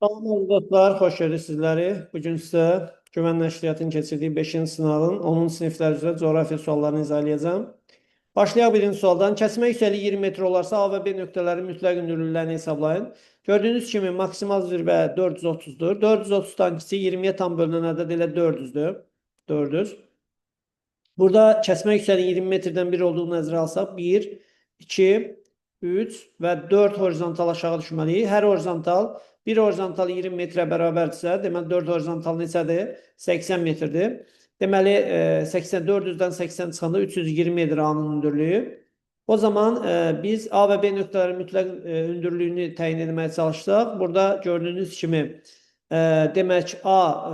Salam dostlar, xoş gördük sizləri. Bugün sizə Güvən Nəşriyyatın keçirdiyi 5-ci sınavın 10-cu siniflər üzrə coğrafiya suallarını izah. Başlayaq birinci sualdan. Kəsmə yüksəkliyi 20 metr olarsa A və B nöqtələrinin mütləq hündürlüklərini hesablayın. Gördüyünüz kimi maksimal zirvə 430-dur. 430-dan kiçik 20-yə tam bölünən ədəd elə 400-dür. 400. Burada kəsmə yüksəkliyi 20 metrdən 1 olduğunu nəzərə alsaq 1, 2, 3 və 4 horizontal aşağı düşməliyik. Hər horizontal bir horizontal 20 metrə bərabərdirsə, deməli 4 horizontal neçədir? 80 metrdir. Deməli 400-dən 80 çıxanda 320 edir A-nın hündürlüyü. O zaman biz A və B nöqtələrinin mütləq hündürlüyünü təyin etməyə çalışsaq, burada gördüyünüz kimi demək A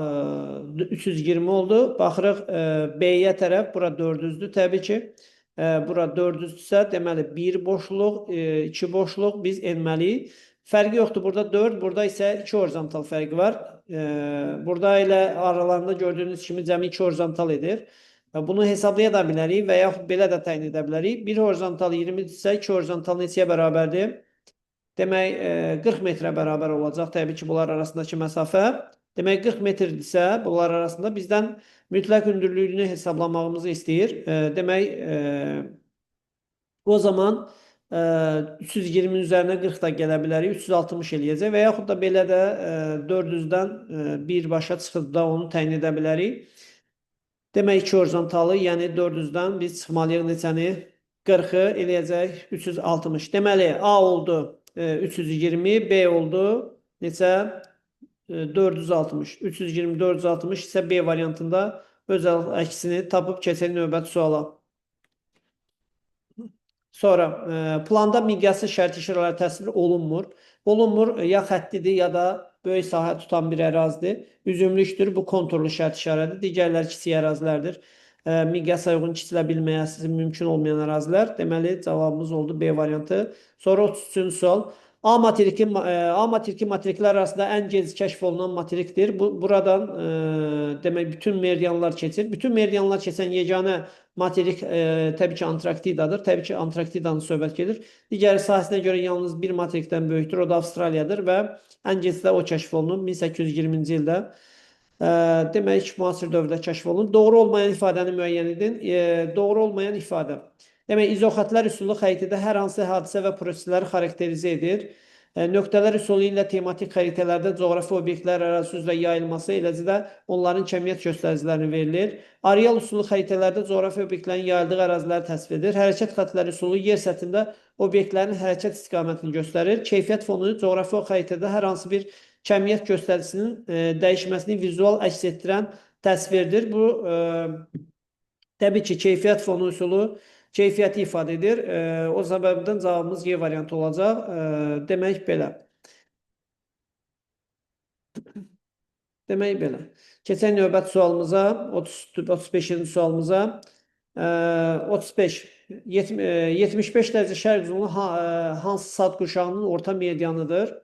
320 oldu. Baxırıq B-yə tərəf, bura 400-dür təbii ki. Bura 400-dürsə, deməli 1 boşluq, 2 boşluq biz enməliyik. Fərqi yoxdur. Burada 4, burada isə 2 horizontal fərqi var. Burada ilə aralarında gördüyünüz kimi cəmi 2 horizontal edir. Bunu hesablaya da bilərik və yaxud belə də təyin edə bilərik. 1 horizontal 20-dirsə, 2 horizontal neçəyə bərabərdir? Demək 40 metrə bərabər olacaq. Təbii ki, bunlar arasındakı məsafə. Demək 40 metrdirsə, bunlar arasında bizdən mütləq hündürlüyünü hesablamağımızı istəyir. Demək o zaman 320-nin üzərinə 40 da gələ bilərik. 360 eləyəcək və yaxud da belə də 400-dən birbaşa çıxıb da onu təyin edə bilərik. Demək 2 horizontalı, yəni 400-dən biz çıxmalıyıq neçəni? 40-ı eləyəcək 360. Deməli A oldu 320, B oldu neçə? 460. 320, 460 isə B variantında öz əksini tapıb keçək növbəti suala. Sonra planda miqyaslı şərt işarələri təsvir olunmur. Olunmur ya xəttidir ya da böyük sahə tutan bir ərazidir. Üzümlükdür. Bu konturlu şərt işarədir. Digərləri kiçik ərazilərdir. Miqyasa uyğun kiçilə bilməyəsi mümkün olmayan ərazilər. Deməli cavabımız oldu B variantı. Sonra 33-cü sual. A materiki materiklər arasında ən gec kəşf olunan materikdir. Buradan demək bütün meridianlar keçir. Bütün meridianlar keçən yeganə materik təbii ki Antarktidadır. Təbii ki Antarktidanın söhbət gedir. Digər sahəsinə görə yalnız bir materikdən böyükdür. O da Avstraliyadır və ən gec də o kəşf olunub 1820-ci ildə. Demək müasir dövrdə kəşf olunub. Doğru olmayan ifadəni müəyyən edin. Doğru olmayan ifadə. Demək, izoxətlər üsulu xəritədə hər hansı hadisə və prosesləri xarakterizə edir. Nöqtələr üsulu ilə tematik xəritələrdə coğrafi obyektlər arası üzrə yayılması, eləcə də onların kəmiyyət göstəricilərini verilir. Areal üsulu xəritələrdə coğrafi obyektlərin yayıldığı əraziləri təsvir edir. Hərəkət xəttləri üsulu yer səthində obyektlərin hərəkət istiqamətini göstərir. Keyfiyyət fonu coğrafi xəritədə hər hansı bir kəmiyyət göstəricisinin dəyişməsini vizual əks etdirən təsvirdir. Bu təbii ki, keyfiyyət fonu üsulu keyfiyyəti ifadə edir. O səbəbdən cavabımız Y variantı olacaq. Demək belə. Demək belə. Keçən növbəti sualımıza, 35-ci sualımıza. 35. 75 dərəcə şərq uzunluğu hansı saat qurşağının orta meridianıdır?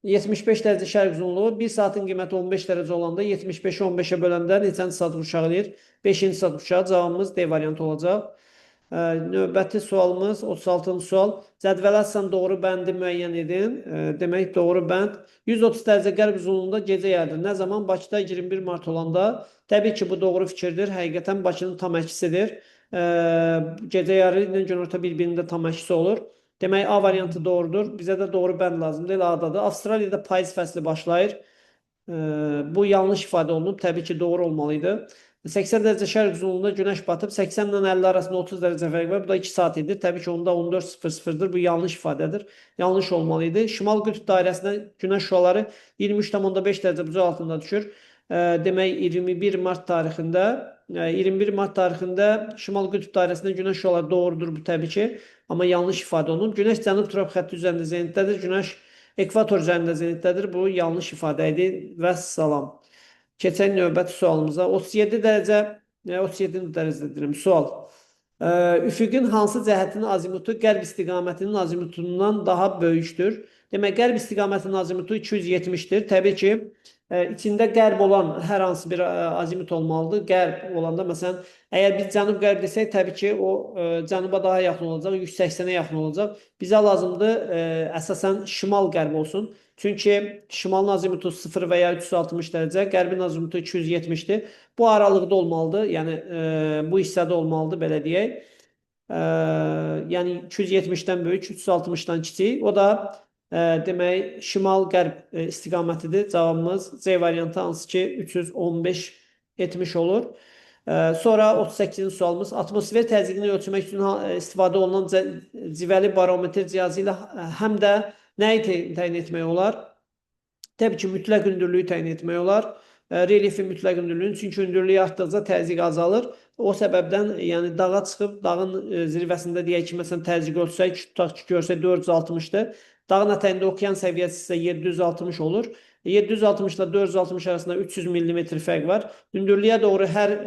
75 dərəcə şərq uzunluğu 1 saatın qiyməti 15 dərəcə olanda 75-i 15-ə böləndə neçənci saat qurşağı eləyir? 5-ci saat qurşağı. Cavabımız D variantı olacaq. Növbəti sualımız 36-cı sual. Cədvələ əsasən doğru bəndi müəyyən edin. Demək, doğru bənd 130 dərəcə qərb uzunluğunda gecə yarıdır. Nə zaman? Bakıda 21 mart olanda. Təbii ki, bu doğru fikirdir. Həqiqətən Bakının tam əksisidir. Gecə yarı ilə günorta bir-birində tam əksisi olur. Demək, A variantı doğrudur. Bizə də doğru bənd lazımdır. Elə A-dadır. Avstraliyada payız fəsli başlayır. Bu yanlış ifadə olunub. Təbii ki, doğru olmalıydı. 80 dərəcə şərq uzunluğunda günəş batıb, 80 ilə 50 arasında 30 dərəcə fərq var. Bu da 2 saat edir. Təbii ki, onda 14:00-dır. Bu yanlış ifadədir. Yanlış olmalıydı. Şimal qütb dairəsində günəş şüaları 23,5 dərəcə bucaq altında düşür. Demək, 21 mart tarixində Şimal qütb dairəsində günəş şüaları doğrudur bu təbii ki. Amma yanlış ifadə olunub. Günəş cənub turab xətti üzərində zenitdədir. Günəş ekvator üzərində zenitdədir. Bu yanlış ifadə idi. Və salam. Keçən növbəti sualımıza 37 dərəcə deyirəm. Sual. Üfüqün hansı cəhətinin azimutu qərb istiqamətinin azimutundan daha böyükdür? Demək, qərb istiqamətinin azimutu 270-dir. Təbii ki, içində qərb olan hər hansı bir azimut olmalıdır. Qərb olanda, məsələn, əgər biz cənub-qərb desək, təbii ki, o cənuba daha yaxın olacaq, 180-ə yaxın olacaq. Bizə lazımdır əsasən şimal-qərb olsun. Çünki şimalın azimutu 0 və ya 360 dərəcə, qərbin azimutu 270-dir. Bu aralıqda olmalıdır, yəni bu hissədə olmalıdır, belə deyək. Yəni 270-dən böyük, 360-dan kiçik. O da demək, şimal-qərb istiqamətidir. Cavabımız C variantı, hansı ki 315 etmiş olur. Sonra 38-ci sualımız. Atmosfer təzyiqini ölçmək üçün istifadə olunan civəli barometr cihazı ilə həm də nəyi təyin etmək olar? Təbii ki, mütləq hündürlüyü təyin etmək olar. Relyefin mütləq hündürlüyünü, çünki hündürlüyü artdıqca təzyiq azalır. O səbəbdən, yəni dağa çıxıb, dağın zirvəsində deyək ki, məsələn, təzyiq ölçsək, tutaq ki, görsək 460-dır. Dağın ətəyində okean səviyyəsi isə 760 olur. 760 ilə 460 arasında 300 mm fərq var. Hündürlüyə doğru hər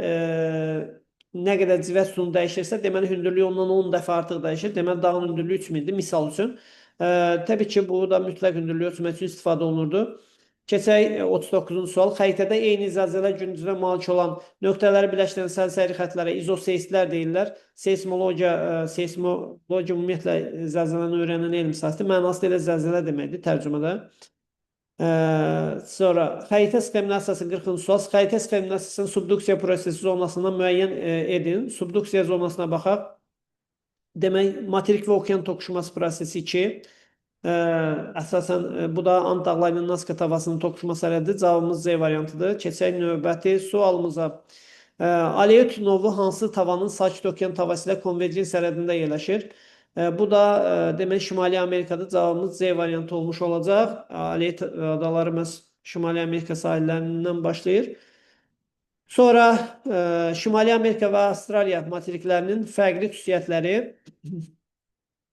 nə qədər civə sütunu dəyişirsə, deməli, hündürlüyü ondan 10 dəfə artıq dəyişir. Deməli, dağın hündürlüyü 3000-dir, misal üçün. Təbii ki, bu da mütləq hündürlüyü ölçmək üçün istifadə olunurdu. Keçək 39-cu sual. Xəritədə eyni zəlzələ gündüzünə malik olan nöqtələri birləşdirən sərsəri xətlərə izoseistlər deyirlər. Seismologiya ümumiyyətlə zəlzələni öyrənən elm sahəsidir. Mənası elə zəlzələ deməkdir tərcümədə. Sonra xəritə sxeminasiyası 40-cı sual. Xəritə sxeminasiyasının subduksiya prosesi zonasından müəyyən edin. Subduksiya zonasına baxaq. Demək, materik və okean toqquşması prosesi 2. Əsasən, bu da Ant dağları ilə Nazca tavasının toqquşması əllədir. Cavabımız C variantıdır. Keçək növbəti sualımıza. Aleut novu hansı tavanın Sakit Okean tavası ilə konvergens sərhədində yerləşir? Bu da demək, Şimali Amerikada. Cavabımız C variantı olmuş olacaq. Aleut adaları məhz Şimali Amerika sahillərindən başlayır. Sonra Şimali Amerika və Avstraliya materiklərinin fərqli xüsusiyyətləri.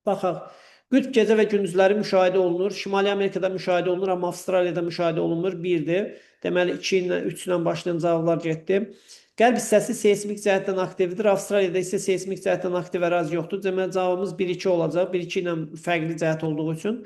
Baxaq. Qütb gecə və gündüzləri müşahidə olunur. Şimali Amerikada müşahidə olunur, amma Avstraliyada müşahidə olunmur. 1-dir. Deməli, 2 ilə 3 ilə başlayan cavablar getdi. Qərb hissəsi seismik cəhətdən aktivdir. Avstraliyada isə seismik cəhətdən aktiv ərazi yoxdur. Deməli, cavabımız 1-2 olacaq. 1-2 ilə fərqli cəhət olduğu üçün.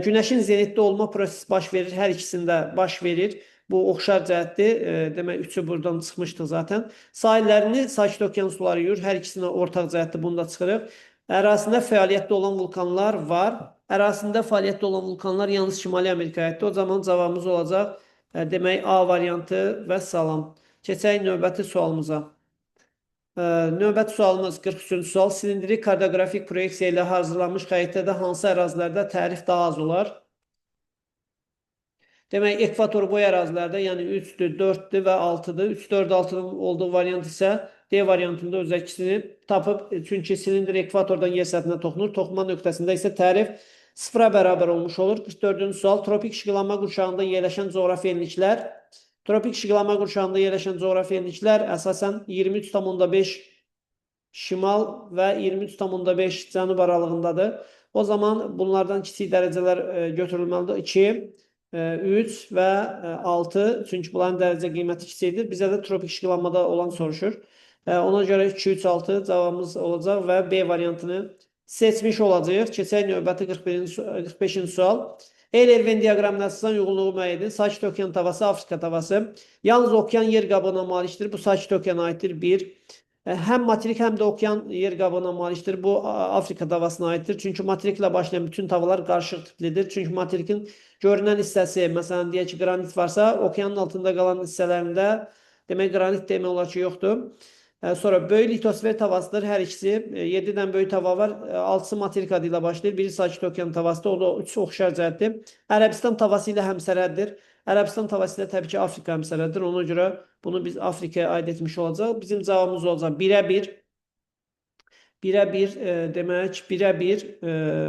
Günəşin zenitdə olma prosesi baş verir. Hər ikisində baş verir. Bu oxşar cəhətdir. Demək, 3-ü buradan çıxmışdıq zaten. Sahillərini Sakit Okean suları yuyur. Hər ikisinə ortaq cəhətdir. Bunu da çıxırıq. Ərazisində fəaliyyətdə olan vulkanlar var. Ərazisində fəaliyyətdə olan vulkanlar yalnız Şimali Amerikaya aiddir. O zaman cavabımız olacaq, demək, A variantı və salam. Keçək növbəti sualımıza. Növbəti sualımız 43-cü sual. Silindrik kartoqrafik proyeksiya ilə hazırlanmış xəritədə hansı ərazilərdə tərif daha az olar? Demək, ekvator boyu ərazilərdə, yəni 3-dür, 4-dür və 6-dır. 3, 4, 6-nın olduğu variant isə D variantında öz əksini tapıb, çünki silindir ekvatordan yer səthinə toxunur. Toxunma nöqtəsində isə tərif 0-a bərabər olmuş olur. 44-cü sual. Tropik şıqlanma qurşağında yerləşən coğrafi enliklər. Tropik şıqlanma qurşağında yerləşən coğrafi enliklər əsasən 23,5 şimal və 23,5 cənub aralığındadır. O zaman bunlardan kiçik dərəcələr götürülməlidir. 2, 3 və 6, çünki bunların dərəcə qiyməti kiçikdir. Bizə də tropik şıqlanmada olan soruşur. Ona görə 2, 3, 6 cavabımız olacaq və B variantını seçmiş olacaq. Keçək növbəti 45-ci sual. Eyler-Venn diaqramına əsasən uyğunluğu müəyyən edin. Sakit Okean tavası, Afrika tavası. Yalnız okean yer qabığına malikdir. Bu Sakit Okeana aiddir. 1. Həm materik, həm də okean yer qabığına malikdir. Bu Afrika tavasına aiddir. Çünki materiklə başlayan bütün tavalar qarışıq tiplidir. Çünki materikin görünən hissəsi, məsələn, deyək ki, qranit varsa, okeanın altında qalan hissələrində demək, qranit demək olar ki, yoxdur. Sonra böyük litosfer tavasıdır. Hər ikisi 7-dən böyük tava var. 6-sı materik adı ilə başlayır. Biri Sakit Okean tavasıdır. O da 3 oxşar cəhətdir. Ərəbistan tavası ilə həmsərhəddir. Ərəbistan tavası ilə təbii ki, Afrika həmsərhəddir. Ona görə bunu biz Afrikaya aid etmiş olacaq. Bizim cavabımız olacaq 1-ə 1. 1-ə 1 demək, 1-ə 1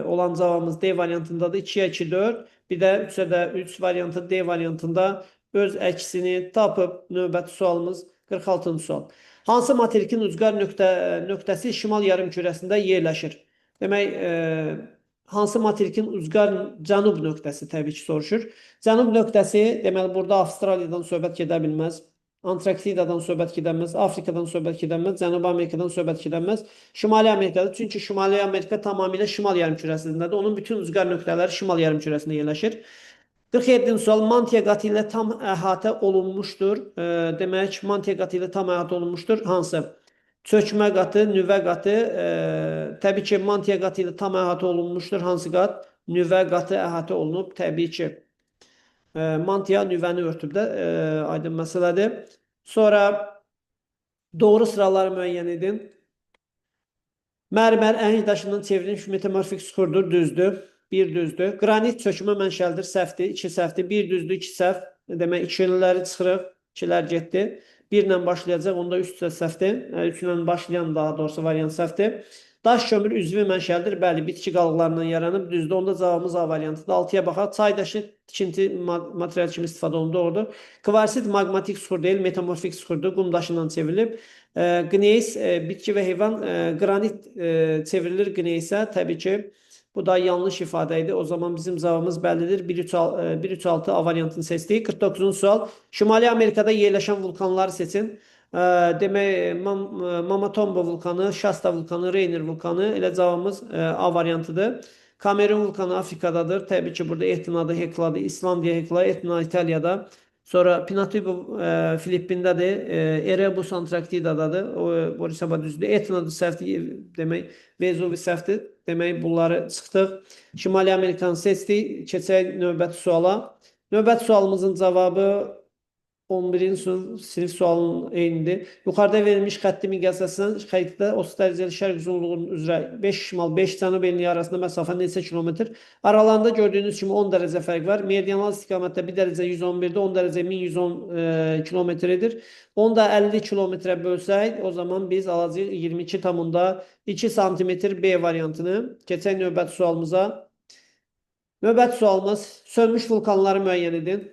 olan cavabımız D variantındadır. 2-ə 2, 4. Bir də 3-ə də 3 variantı D variantında öz əksini tapıb növbəti sualımız 46-cı sual. Hansı materikin ucqar nöqtəsi şimal yarımkürəsində yerləşir? Demək, hansı materikin ucqar cənub nöqtəsi təbii ki soruşur. Cənub nöqtəsi, deməli, burada Avstraliyadan söhbət gedə bilməz. Antarktidadan söhbət gedəməz, Afrikadan söhbət gedəməz, Cənubi Amerikadan söhbət gedəməz. Şimali Amerikada, çünki Şimali Amerika tamamilə şimal yarımkürəsindədir. Onun bütün uzqar nöqtələri şimal yarımkürəsində yerləşir. 47-ci sual Mantia qatı ilə tam əhatə olunmuşdur. Demək, Mantia qatı ilə tam əhatə olunmuşdur. Hansı? Çökmə qatı, nüvə qatı. Təbii ki, Mantia qatı ilə tam əhatə olunmuşdur. Hansı qat? Nüvə qatı əhatə olunub. Təbii ki. Mantia nüvəni örtüb də aydın məsələdir. Sonra doğru sıraları müəyyən edin. Mərmər əhəng daşından çevrilmiş metamorfik suxurdur, düzdür. Bir düzdür. Qranit çökmə mənşəlidir, səhvdir. 2 səhvdir. Bir düzdür, 2 səhv. Demək, 2'ləri çıxırıq, 2'lər getdi. 1 ilə başlayacaq, onda 3 səhvdir. 3 ilə başlayan daha doğrusu variant səhvdir. Daş kömür üzvi mənşəlidir. Bəli, bitki qalıqlarından yaranıb. Düzdür. Onda cavabımız A variantıdır. 6'ya baxaq. Çay daşı tikinti material kimi istifadə olundu doğrudur. Kvarsit maqmatik suxur deyil, metamorfik suxurdur. Qum daşından çevrilib. Qneys bitki və heyvan qranit çevrilir qneysə. Təbii ki, bu da yanlış ifadə idi. O zaman bizim cavabımız bəllidir. 1-3-6 A variantını seçdik. 49-cu sual. Şimali Amerikada yerləşən vulkanları seçin. Demək, Mamatombo vulkanı, Shasta vulkanı, Rainier vulkanı. Elə cavabımız A variantıdır. Kamerun vulkanı Afrikadadır. Təbii ki, burada Etna'da, Hekla'da, İslandiya, Hekla, Etna İtalya'da. Sonra Pinatubo Filippindədir. Erebus Antarktidadadır. O hesaba düzdür. Etna'da səhvdir. Demək, Vezuvi səhvdir. Demək, bunları çıxdıq. Şimali Amerikanı seçdik. Keçək növbəti suala. Növbəti sualımızın cavabı 11-ci sinif sualının eynidir. Yuxarıda verilmiş xətti miqyas əsasında xəritdə 30 dərəcəli şərq uzunluğunun üzrə 5 şimal 5 cənub enliyi arasında məsafə neçə kilometr? Aralarında gördüyünüz kimi 10 dərəcə fərq var. Meridianal istiqamətdə 1 dərəcə 111'də 10 dərəcə 1110 kilometrdir. Onu da 50 kilometrə bölsək, o zaman biz alacağıq 22,2 santimetr B variantını. Keçək növbəti sualımıza. Növbəti sualımız sönmüş vulkanları müəyyən edin.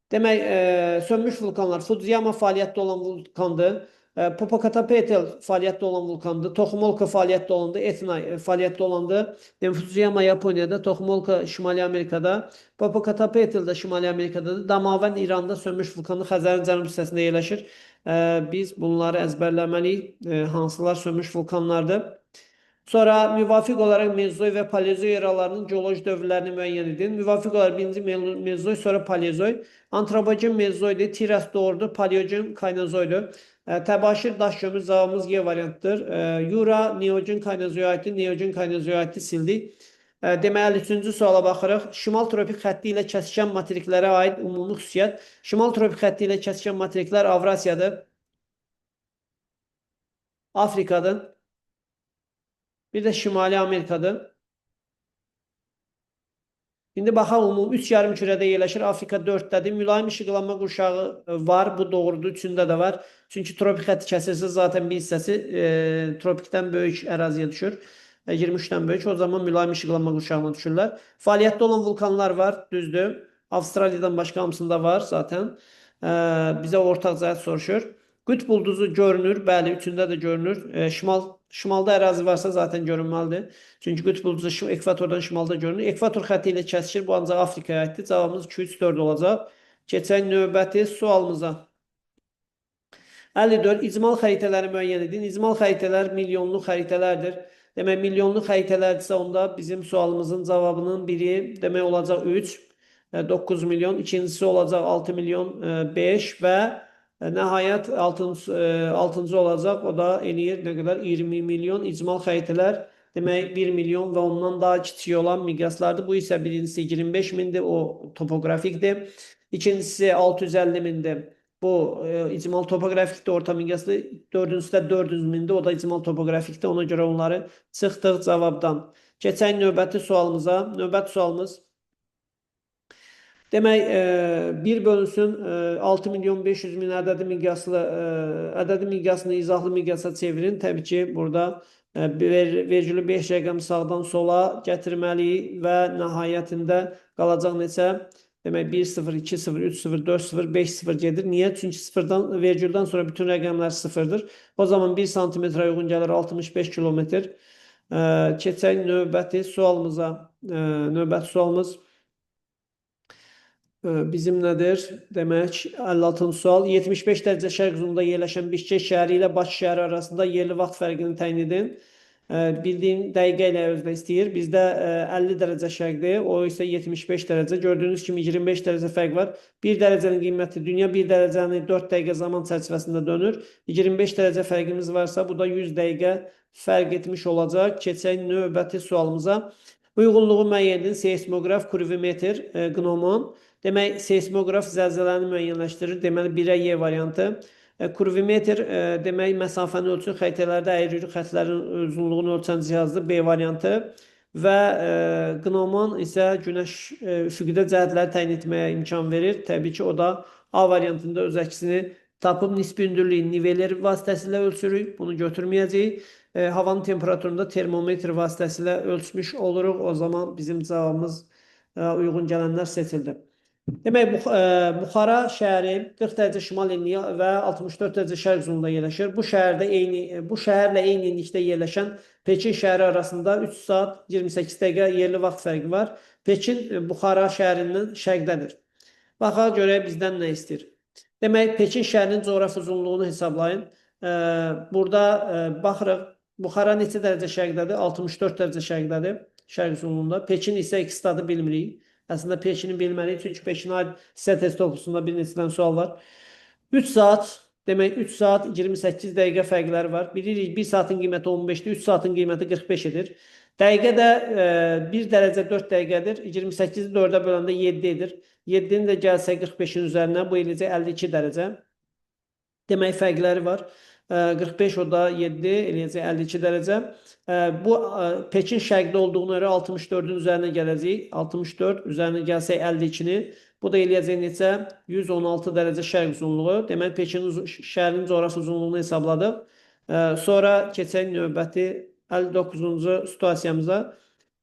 Demək, sönmüş vulkanlar Fudziyama fəaliyyətdə olan vulkandır. Popocatépetl fəaliyyətdə olan vulkandır. Toxumolka fəaliyyətdə olandır. Etna fəaliyyətdə olandır. Demək, Fudziyama Yaponiyada, Toxumolka Şimali Amerikada, Popocatépetl də Şimali Amerikadadır. Damavand İranda sönmüş vulkanı Xəzərin cənub hissəsində yerləşir. Biz bunları əzbərləməliyik. Hansılar sönmüş vulkanlardır? Sonra müvafiq olaraq Mezoy və Paleozoy eralarının geoloji dövrlərini müəyyən edin. Müvafiq olaraq birinci Mezoy, sonra Paleozoy. Antropogen Mezoydur, Tiras doğrudur, Paleogen Kaynozoydur. Təbaşir daş kömür cavabımız G variantıdır. Yura Neogen Kaynozoya aiddir, Neogen Kaynozoya aiddir, sildik. Deməli, 3-cü suala baxırıq. Şimal tropik xətti ilə kəsişən materiklərə aid ümumi xüsusiyyət. Şimal tropik xətti ilə kəsişən materiklər Avrasiyadır, Afrikadır. Bir də Şimali Amerikadır. İndi baxaq, ümumi 3 yarımkürədə yerləşir. Afrika 4-dədir. Mülayim işıqlanma qurşağı var. Bu doğrudur. Üçündə də var. Çünki tropik xətti kəsirsə zaten bir hissəsi tropikdən böyük əraziyə düşür. 23-dən böyük. O zaman mülayim işıqlanma qurşağına düşürlər. Fəaliyyətdə olan vulkanlar var. Düzdür. Avstraliyadan başqa hamısında var zaten. Bizə ortaq cəhət soruşur. Qütb ulduzu görünür. Bəli, üçündə də görünür. Şimalda ərazi varsa zaten görünməlidir. Çünki qütb ulduzu ekvatordan şimalda görünür. Ekvator xətti ilə kəsişir. Bu ancaq Afrikaya aiddir. Cavabımız 2-3-4 olacaq. Keçək növbəti sualımıza. 54. İcmal xəritələri müəyyən edin. İcmal xəritələr milyonlu xəritələrdir. Demək, milyonlu xəritələrdirsə onda bizim sualımızın cavabının biri demək olacaq 3, 9 milyon. İkincisi olacaq 6 milyon 5 və nəhayət 6-cı olacaq. O da eləyir nə qədər? 20 milyon icmal xəritələr. Demək 1 milyon və ondan daha kiçik olan miqyaslardır. Bu isə birincisi 25 mindir. O topografikdir. İkincisi 650 mindir. Bu icmal topografikdir, orta miqyaslı. Dördüncüsü də 400 mindir. O da icmal topografikdir. Ona görə onları çıxdıq cavabdan. Keçək növbəti sualımıza. Növbəti sualımız. Demək, 1 bölünsün 6 milyon 500 min ədədi miqyasını izahlı miqyasa çevirin. Təbii ki, burada vergülü 5 rəqəm sağdan sola gətirməliyik və nəhayətində qalacaq neçə? Demək, 1, 0, 2, 0, 3, 0, 4, 0, 5, 0 gedir. Niyə? Çünki vergüldən sonra bütün rəqəmlər sıfırdır. O zaman 1 santimetrə uyğun gəlir 65 kilometr. Keçək növbəti sualımıza. Növbəti sualımız Bizim nədir? Demək, 56-cı sual. 75 dərəcə şərq uzunluğunda yerləşən Bişkek şəhəri ilə Bakı şəhəri arasında yerli vaxt fərqini təyin edin. Bildiyin dəqiqə ilə özdə istəyir. Bizdə 50 dərəcə şərqdir, o isə 75 dərəcə. Gördüyünüz kimi 25 dərəcə fərq var. 1 dərəcənin qiyməti dünya 1 dərəcəni 4 dəqiqə zaman çərçivəsində dönür. 25 dərəcə fərqimiz varsa, bu da 100 dəqiqə fərq etmiş olacaq. Keçək növbəti sualımıza. Uyğunluğu müəyyən edin. Seismoqraf, kurvimetr, qnomon. Demək, seismoqraf zəlzələni müəyyənləşdirir. Deməli, 1-ə Y variantı. Kurvimetr demək, məsafəni ölçür, xəritələrdə əyri xətlərin uzunluğunu ölçən cihazdır. B variantı. Və qnomon isə günəş üfüqdə cəhətləri təyin etməyə imkan verir. Təbii ki, o da A variantında öz əksini tapıb nisbi hündürlüyü niveller vasitəsilə ölçürük. Bunu götürməyəcəyik. Havanın temperaturunda termometr vasitəsilə ölçmüş oluruq. O zaman bizim cavabımız uyğun gələnlər seçildi. Demək, Buxara şəhəri 40 dərəcə şimal enliyi və 64 dərəcə şərq uzunluğunda yerləşir. Bu şəhərlə eyni enlikdə yerləşən Pekin şəhəri arasında 3 saat 28 dəqiqə yerli vaxt fərqi var. Pekin Buxara şəhərindən şərqdədir. Baxaq görək bizdən nə istəyir. Demək, Pekin şəhərinin coğrafi uzunluğunu hesablayın. Burada baxırıq. Buxara neçə dərəcə şərqdədir? 64 dərəcə şərqdədir. Şərq uzunluğunda. Pekin isə ikisi adı bilmirik. Əslində Pekini bilməliyik, çünki Pekinə aid hissə test toplumunda bir neçədən sual var. 3 saat, demək 3 saat 28 dəqiqə fərqləri var. Bilirik 1 saatın qiyməti 15-dir, 3 saatın qiyməti 45 edir. Dəqiqə də 1 dərəcə 4 dəqiqədir. 28-i 4-ə böləndə 7 edir. 7-ni də gəlsə 45-in üzərinə, bu eləcək 52 dərəcə. Demək, fərqləri var. 45 o da 7 eləyəcək 52 dərəcə. Bu Pekin şərqdə olduğuna görə 64-ün üzərinə gələcək. 64 üzərinə gəlsək 52-ni. Bu da eləyəcək neçə? 116 dərəcə şərq uzunluğu. Demək, Pekin şəhərinin coğrafi uzunluğunu hesabladıq. Sonra keçək növbəti 59-cu situasiyamıza.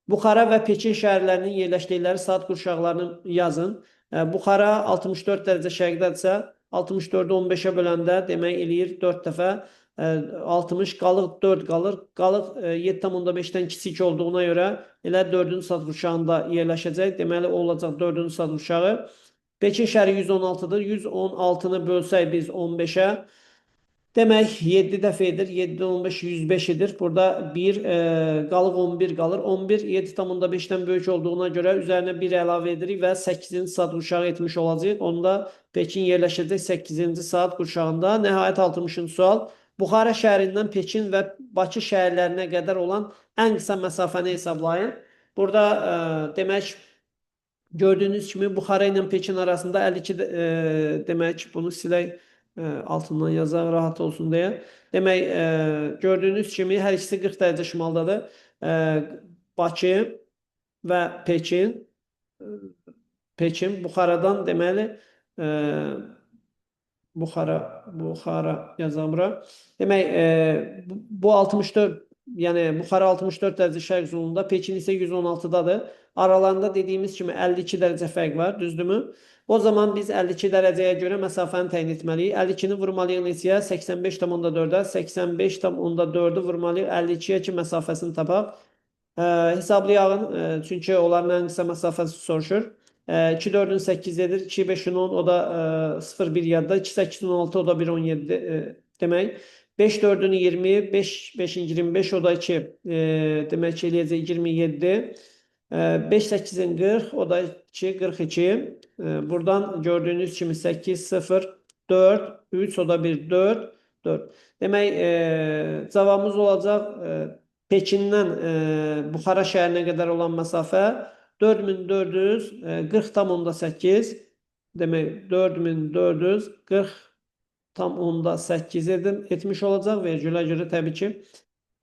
Buxara və Pekin şəhərlərinin yerləşdikləri saat qurşaqlarını yazın. Buxara 64 dərəcə şərqdədirsə, 64-ü 15-ə böləndə demək eləyir 4 dəfə 60 qalıq 4 qalır. Qalıq 7,5-dən kiçik olduğuna görə elə 4-cü saat qurşağında yerləşəcək. Deməli, o olacaq 4-cü saat qurşağı. Pekin şəhəri 116-dır. 116-nı bölsək biz 15-ə. Demək, 7 dəfə edir. 7-dən 15, 105 edir. Burada 1, qalıq 11 qalır. 11, 7,5-dən böyük olduğuna görə üzərinə 1 əlavə edirik və 8-ci saat qurşağı etmiş olacaq. Onda Pekin yerləşəcək 8-ci saat qurşağında. Nəhayət 60-cı sual. Buxara şəhərindən Pekin və Bakı şəhərlərinə qədər olan ən qısa məsafəni hesablayın. Burada demək, gördüyünüz kimi Buxara ilə Pekin arasında 52 demək, bunu silək. Altından yazaq, rahat olsun deyə. Demək, gördüyünüz kimi hər ikisi 40 dərəcə şimaldadır. Bakı və Pekin Buxaradan deməli Buxara yazam bura. Demək, bu 64, yəni Buxara 64 dərəcə şərq uzunluğunda, Pekin isə 116-dadır. Aralarında dediyimiz kimi 52 dərəcə fərq var, düzdürmü? O zaman biz 52 dərəcəyə görə məsafəni təyin etməliyik. 52-ni vurmalıyıq neçəyə? 85,4-ə. 85,4-ü vurmalıyıq 52-yə ki, məsafəsini tapaq. Hesablayalım, çünki onların ən qısa məsafəsi soruşur. 2 4-ün 8 edir, 2 5-in 10, o da 0 1 yadda, 2 8-in 16, o da 1 17 demək. 5 4-ün 20, 5 5-in 25, o da 2 demək ki, eləyəcək 27. 5 8-in 40, o da 2 42. Buradan gördüyünüz kimi 8 0 4 3, o da 1 4 4. Demək, cavabımız olacaq Pekindən Buxara şəhərinə qədər olan məsafə 4440,8. Demək, 4440,8 etmiş olacaq vergülə görə təbii ki.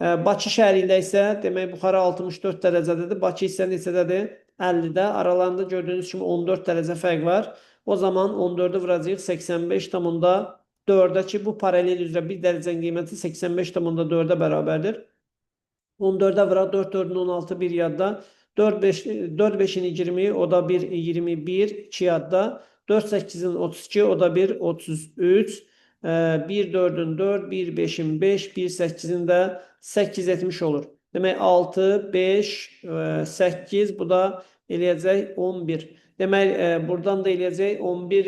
Bakı şəhəri ilə isə demək Buxara 64 dərəcədədir. Bakı isə neçədədir? 50-də. Aralarında gördüyünüz kimi 14 dərəcə fərq var. O zaman 14-ü vuracağıq 85,4-ə ki, bu paralel üzrə 1 dərəcənin qiyməti 85,4-ə bərabərdir. 14-ə vuraq 4 4-ün 16, 1 yadda. 4 5-in 20, o da 1 21, 2 yadda. 4 8-in 32, o da 1 33. 1 4-ün 4, 1 5-in 5, 1 8-in də 8 etmiş olur. Demək 6, 5, 8, bu da eləyəcək 11. Demək, buradan da eləyəcək 11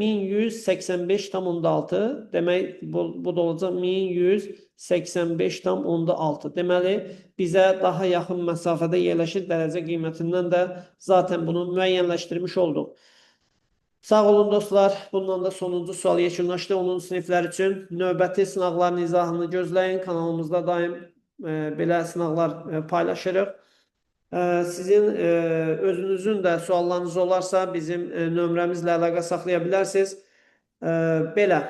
1185,6. Demək, bu da olacaq 1185,6. Deməli, bizə daha yaxın məsafədə yerləşir dərəcə qiymətindən də zaten bunu müəyyənləşdirmiş olduq. Sağ olun dostlar. Bundan da sonuncu sual yekunlaşdı. 10-cu siniflər üçün növbəti sınaqların izahını gözləyin. Kanalımızda daim belə sınaqlar paylaşırıq. Sizin özünüzün də suallarınız olarsa bizim nömrəmizlə əlaqə saxlaya bilərsiniz. Belə.